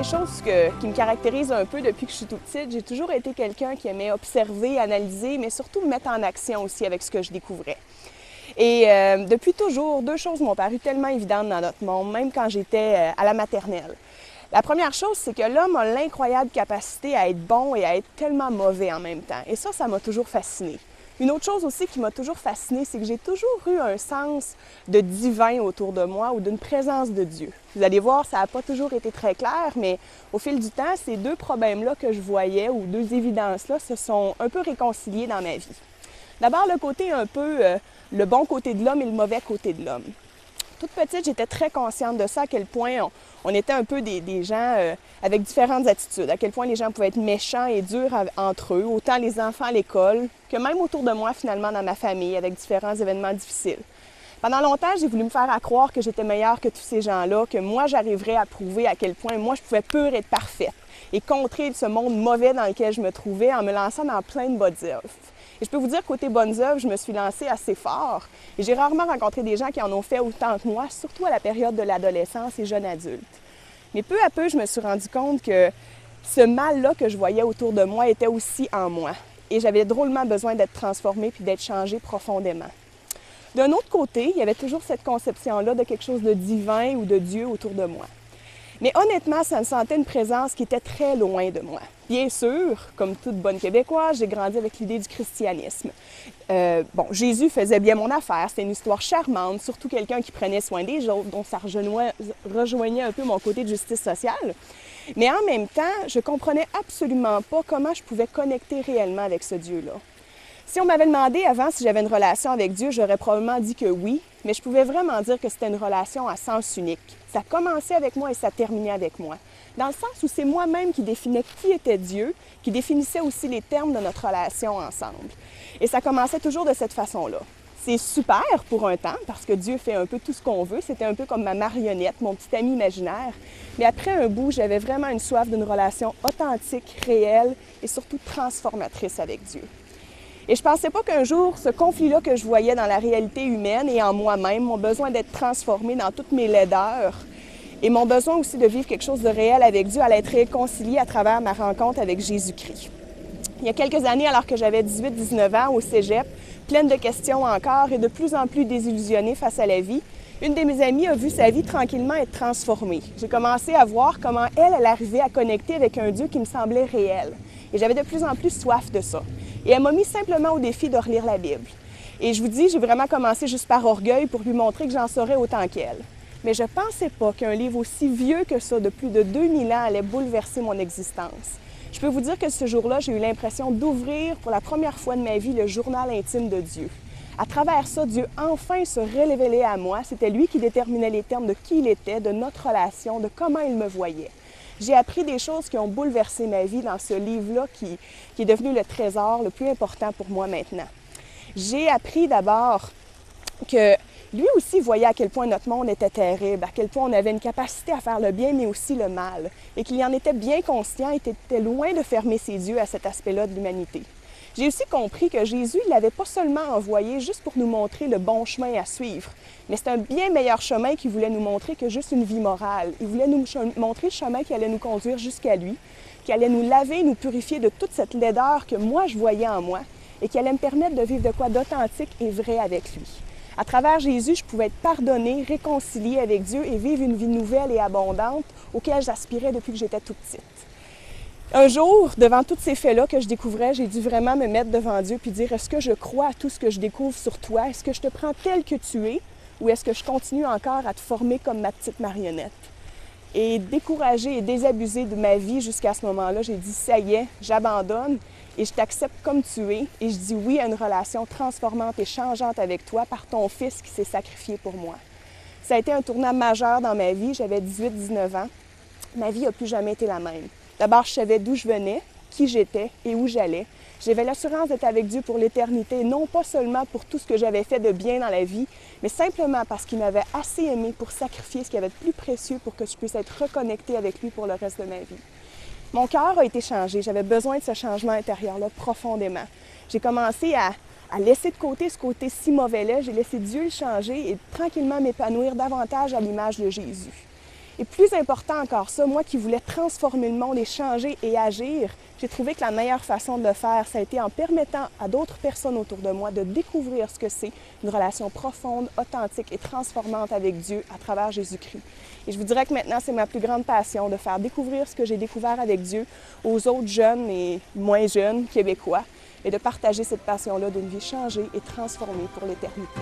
choses qui me caractérisent un peu depuis que je suis toute petite, j'ai toujours été quelqu'un qui aimait observer, analyser, mais surtout me mettre en action aussi avec ce que je découvrais. Et depuis toujours, deux choses m'ont paru tellement évidentes dans notre monde, même quand j'étais à la maternelle. La première chose, c'est que l'homme a l'incroyable capacité à être bon et à être tellement mauvais en même temps. Et ça m'a toujours fascinée. Une autre chose aussi qui m'a toujours fascinée, c'est que j'ai toujours eu un sens de divin autour de moi ou d'une présence de Dieu. Vous allez voir, ça n'a pas toujours été très clair, mais au fil du temps, ces deux problèmes-là que je voyais ou deux évidences-là se sont un peu réconciliés dans ma vie. D'abord, le côté un peu, le bon côté de l'homme et le mauvais côté de l'homme. Toute petite, j'étais très consciente de ça, à quel point on était un peu des gens avec différentes attitudes, à quel point les gens pouvaient être méchants et durs entre eux, autant les enfants à l'école que même autour de moi, finalement, dans ma famille, avec différents événements difficiles. Pendant longtemps, j'ai voulu me faire croire que j'étais meilleure que tous ces gens-là, que moi, j'arriverais à prouver à quel point moi, je pouvais pure être parfaite et contrer ce monde mauvais dans lequel je me trouvais en me lançant dans plein de bonnes œuvres. Et je peux vous dire, côté bonnes œuvres, je me suis lancée assez fort. Et j'ai rarement rencontré des gens qui en ont fait autant que moi, surtout à la période de l'adolescence et jeune adulte. Mais peu à peu, je me suis rendu compte que ce mal-là que je voyais autour de moi était aussi en moi. Et j'avais drôlement besoin d'être transformée puis d'être changée profondément. D'un autre côté, il y avait toujours cette conception-là de quelque chose de divin ou de Dieu autour de moi. Mais honnêtement, ça me sentait une présence qui était très loin de moi. Bien sûr, comme toute bonne Québécoise, j'ai grandi avec l'idée du christianisme. Jésus faisait bien mon affaire, c'était une histoire charmante, surtout quelqu'un qui prenait soin des autres, donc ça rejoignait un peu mon côté de justice sociale. Mais en même temps, je comprenais absolument pas comment je pouvais connecter réellement avec ce Dieu-là. Si on m'avait demandé avant si j'avais une relation avec Dieu, j'aurais probablement dit que oui, mais je pouvais vraiment dire que c'était une relation à sens unique. Ça commençait avec moi et ça terminait avec moi. Dans le sens où c'est moi-même qui définais qui était Dieu, qui définissait aussi les termes de notre relation ensemble. Et ça commençait toujours de cette façon-là. C'est super pour un temps, parce que Dieu fait un peu tout ce qu'on veut. C'était un peu comme ma marionnette, mon petit ami imaginaire. Mais après un bout, j'avais vraiment une soif d'une relation authentique, réelle et surtout transformatrice avec Dieu. Et je ne pensais pas qu'un jour, ce conflit-là que je voyais dans la réalité humaine et en moi-même, mon besoin d'être transformée dans toutes mes laideurs et mon besoin aussi de vivre quelque chose de réel avec Dieu allait être réconcilié à travers ma rencontre avec Jésus-Christ. Il y a quelques années, alors que j'avais 18-19 ans au cégep, pleine de questions encore et de plus en plus désillusionnée face à la vie, une de mes amies a vu sa vie tranquillement être transformée. J'ai commencé à voir comment elle arrivait à connecter avec un Dieu qui me semblait réel. Et j'avais de plus en plus soif de ça. Et elle m'a mis simplement au défi de relire la Bible. Et je vous dis, j'ai vraiment commencé juste par orgueil pour lui montrer que j'en saurais autant qu'elle. Mais je ne pensais pas qu'un livre aussi vieux que ça, de plus de 2000 ans, allait bouleverser mon existence. Je peux vous dire que ce jour-là, j'ai eu l'impression d'ouvrir pour la première fois de ma vie le journal intime de Dieu. À travers ça, Dieu enfin se révélait à moi. C'était lui qui déterminait les termes de qui il était, de notre relation, de comment il me voyait. J'ai appris des choses qui ont bouleversé ma vie dans ce livre-là qui est devenu le trésor le plus important pour moi maintenant. J'ai appris d'abord que lui aussi voyait à quel point notre monde était terrible, à quel point on avait une capacité à faire le bien, mais aussi le mal, et qu'il en était bien conscient et était loin de fermer ses yeux à cet aspect-là de l'humanité. J'ai aussi compris que Jésus ne l'avait pas seulement envoyé juste pour nous montrer le bon chemin à suivre, mais c'est un bien meilleur chemin qu'il voulait nous montrer que juste une vie morale. Il voulait nous montrer le chemin qui allait nous conduire jusqu'à lui, qui allait nous laver, nous purifier de toute cette laideur que moi je voyais en moi et qui allait me permettre de vivre de quoi d'authentique et vrai avec lui. À travers Jésus, je pouvais être pardonnée, réconciliée avec Dieu et vivre une vie nouvelle et abondante auquel j'aspirais depuis que j'étais toute petite. Un jour, devant tous ces faits-là que je découvrais, j'ai dû vraiment me mettre devant Dieu puis dire, est-ce que je crois à tout ce que je découvre sur toi? Est-ce que je te prends tel que tu es? Ou est-ce que je continue encore à te former comme ma petite marionnette? Et découragée et désabusée de ma vie jusqu'à ce moment-là, j'ai dit, ça y est, j'abandonne et je t'accepte comme tu es. Et je dis oui à une relation transformante et changeante avec toi par ton fils qui s'est sacrifié pour moi. Ça a été un tournant majeur dans ma vie. J'avais 18-19 ans. Ma vie n'a plus jamais été la même. D'abord, je savais d'où je venais, qui j'étais et où j'allais. J'avais l'assurance d'être avec Dieu pour l'éternité, non pas seulement pour tout ce que j'avais fait de bien dans la vie, mais simplement parce qu'il m'avait assez aimé pour sacrifier ce qu'il y avait de plus précieux pour que je puisse être reconnectée avec lui pour le reste de ma vie. Mon cœur a été changé. J'avais besoin de ce changement intérieur-là profondément. J'ai commencé à laisser de côté ce côté si mauvais-là. J'ai laissé Dieu le changer et tranquillement m'épanouir davantage à l'image de Jésus. Et plus important encore ça, moi qui voulais transformer le monde et changer et agir, j'ai trouvé que la meilleure façon de le faire, ça a été en permettant à d'autres personnes autour de moi de découvrir ce que c'est une relation profonde, authentique et transformante avec Dieu à travers Jésus-Christ. Et je vous dirais que maintenant, c'est ma plus grande passion de faire découvrir ce que j'ai découvert avec Dieu aux autres jeunes et moins jeunes Québécois et de partager cette passion-là d'une vie changée et transformée pour l'éternité.